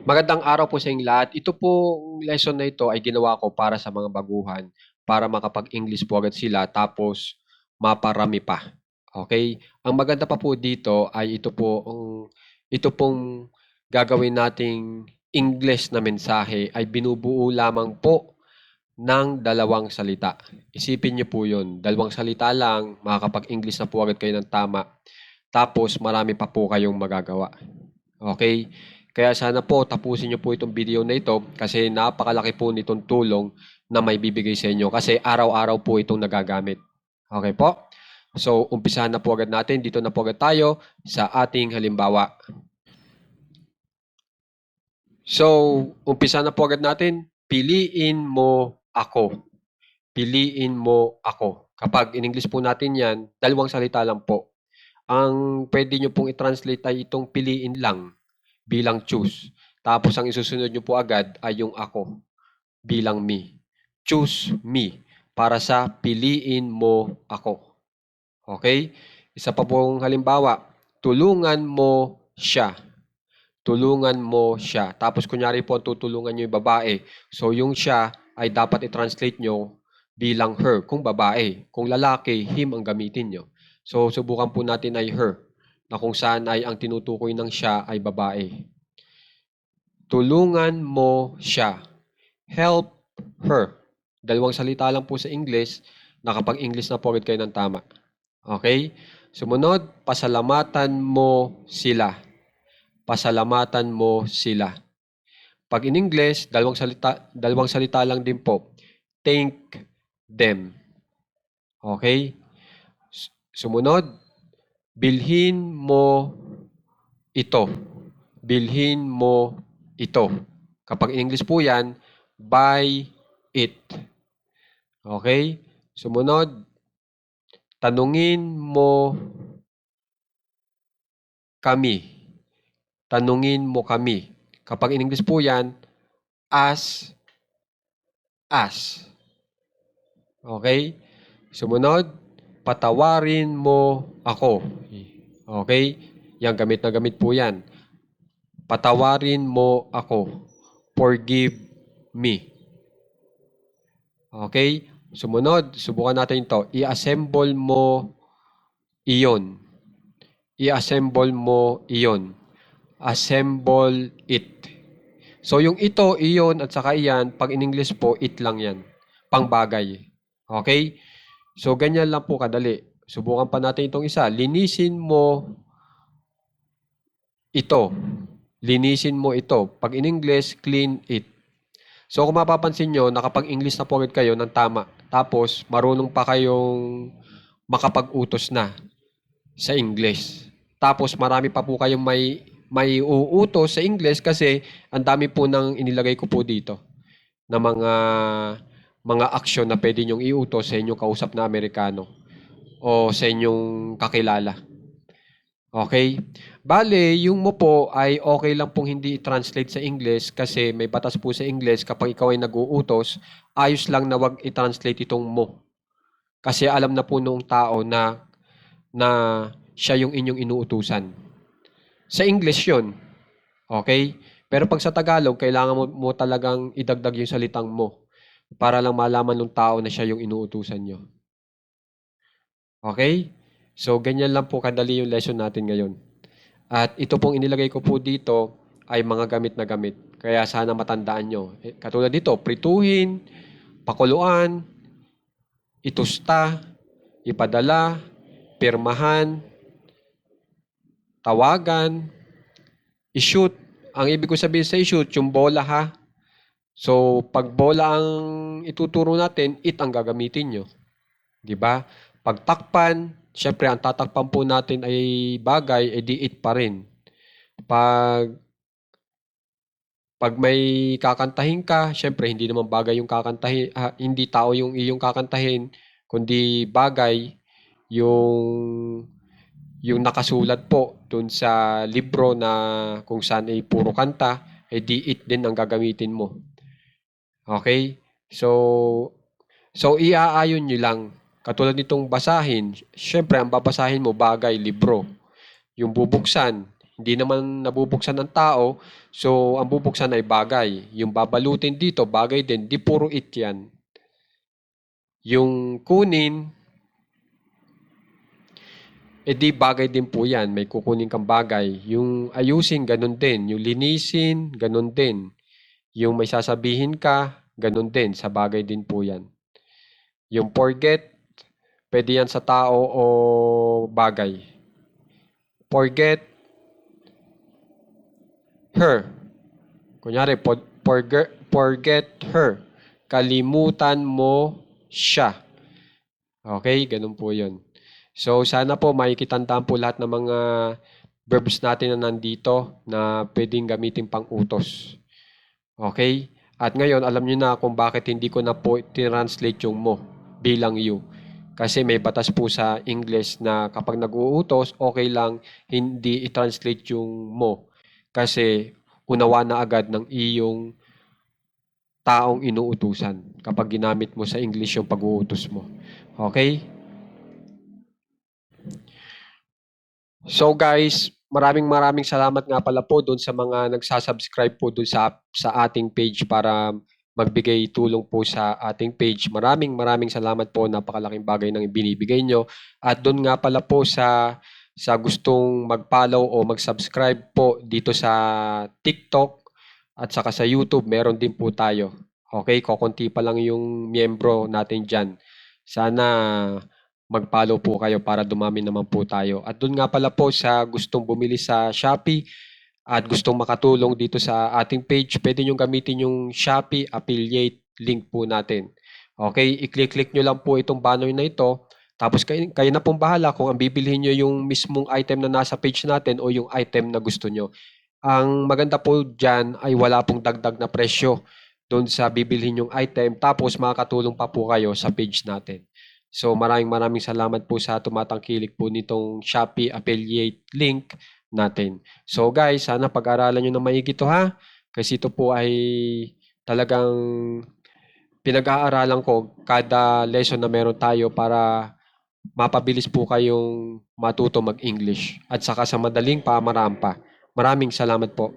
Magandang araw po sa inyong lahat. Ito pong lesson na ito ay ginawa ko para sa mga baguhan, para makapag-English po agad sila tapos maparami pa. Okay? Ang maganda pa po dito ay ito pong gagawin nating English na mensahe ay binubuo lamang po ng dalawang salita. Isipin niyo po 'yun, dalawang salita lang, makakapag-English na po agad kayo ng tama. Tapos marami pa po kayong magagawa. Okay? Kaya sana po tapusin niyo po itong video na ito kasi napakalaki po nitong tulong na may bibigay sa inyo kasi araw-araw po itong nagagamit. Okay po? So, umpisahan na po agad natin. Dito na po agad tayo sa ating halimbawa. So, umpisa na po agad natin. Piliin mo ako. Piliin mo ako. Kapag in English po natin yan, dalawang salita lang po. Ang pwede nyo pong i-translate ay itong piliin lang bilang choose. Tapos ang isusunod nyo po agad ay yung ako bilang me. Choose me para sa piliin mo ako. Okay? Isa pa pong halimbawa, tulungan mo siya. Tulungan mo siya. Tapos kunyari po tutulungan nyo yung babae. So yung siya ay dapat i-translate nyo bilang her kung babae. Kung lalaki, him ang gamitin nyo. So subukan po natin ay her na kung saan ay ang tinutukoy ng siya ay babae. Tulungan mo siya. Help her. Dalawang salita lang po sa English. Nakapag-English na po agad kayo ng tama. Okay? Sumunod, pasalamatan mo sila. Pasalamatan mo sila. Pag in English, dalawang salita lang din po. Thank them. Okay? Sumunod, bilhin mo ito. Bilhin mo ito. Kapag in English po yan, buy it. Okay? Sumunod, tanungin mo kami. Tanungin mo kami. Kapag in English po yan, ask us. Okay? Sumunod, patawarin mo ako. Okay? Yan, gamit na gamit po yan. Patawarin mo ako. Forgive me. Okay? Sumunod, subukan natin ito. I-assemble mo iyon. I-assemble mo iyon. Assemble it. So, yung ito, iyon, at saka iyan, pag in English po, it lang yan. Pangbagay. Okay? So, ganyan lang po kadali. Subukan pa natin itong isa. Linisin mo ito. Linisin mo ito. Pag in English, clean it. So, kung mapapansin nyo, nakapag-English na po agad kayo ng tama. Tapos, marunong pa kayong makapag-utos na sa English. Tapos, marami pa po kayong may uutos sa English kasi ang dami po nang inilagay ko po dito na mga aksyon na pwede nyong iutos sa inyong kausap na Amerikano o sa inyong kakilala. Okay? Bale, yung mo po ay okay lang pong hindi i-translate sa English kasi may batas po sa English kapag ikaw ay nag-uutos, ayos lang na wag i-translate itong mo. Kasi alam na po noong tao na siya yung inyong inuutusan. Sa English yun. Okay? Pero pag sa Tagalog, kailangan mo talagang idagdag yung salitang mo para lang malaman ng tao na siya yung inuutusan nyo. Okay? So, ganyan lang po kadali yung lesson natin ngayon. At ito pong inilagay ko po dito ay mga gamit na gamit. Kaya sana matandaan nyo. Katulad dito, prituhin, pakuluan, itusta, ipadala, pirmahan, tawagan, i-shoot. Ang ibig ko sabihin sa i-shoot, yung bola ha. So, pag bola ang ituturo natin, it ang gagamitin nyo. Diba? Pag takpan, syempre ang tatakpan po natin ay bagay, edi it pa rin. Pag may kakantahin ka, syempre hindi naman bagay yung kakantahin, hindi tao yung iyong kakantahin, kundi bagay yung nakasulat po dun sa libro na kung saan ay puro kanta, edi it din ang gagamitin mo. Okay? So iaayon nyo lang. Katulad nitong basahin, syempre ang babasahin mo bagay, libro. Yung bubuksan, Hindi naman nabubuksan ng tao, so ang bubuksan ay bagay. Yung babalutin dito, bagay din, di puro it yan. Yung kunin, di bagay din po yan, may kukunin kang bagay. Yung ayusin, ganun din. Yung linisin, ganun din. Yung may sasabihin ka, ganun din, sa bagay din po yan. Yung forget, pwede yan sa tao o bagay. Forget her. Kunyari, forget her. Kalimutan mo siya. Okay, ganun po yun. So, sana po makikitandaan po lahat ng mga verbs natin na nandito na pwedeng gamitin pang utos. Okay? At ngayon, alam niyo na kung bakit hindi ko na po translate yung mo bilang you. Kasi may batas po sa English na kapag nag-uutos, okay lang hindi i-translate yung mo. Kasi unawa na agad ng iyong taong inuutusan kapag ginamit mo sa English yung pag-uutos mo. Okay? So guys, maraming salamat nga pala po doon sa mga nagsasubscribe po doon sa ating page para magbigay tulong po sa ating page. Maraming salamat po. Napakalaking bagay nang binibigay nyo. At doon nga pala po sa gustong mag-follow o mag-subscribe po dito sa TikTok at saka sa YouTube, meron din po tayo. Okay, kokonti pa lang yung miyembro natin dyan. Sana mag-follow po kayo para dumami naman po tayo. At doon nga pala po sa gustong bumili sa Shopee at gustong makatulong dito sa ating page, pwede nyo gamitin yung Shopee affiliate link po natin. Okay, i-click nyo lang po itong banner na ito. Tapos kayo na pong bahala kung ang bibilhin nyo yung mismong item na nasa page natin o yung item na gusto nyo. Ang maganda po dyan ay wala pong dagdag na presyo doon sa bibilhin yung item. Tapos makakatulong pa po kayo sa page natin. So maraming salamat po sa tumatangkilik po nitong Shopee affiliate link natin. So guys, sana pag-aralan nyo na maigi ito ha. Kasi ito po ay talagang pinag-aaralan ko kada lesson na meron tayo para mapabilis po kayong matuto mag-English at saka sa madaling pamarampa. Maraming salamat po.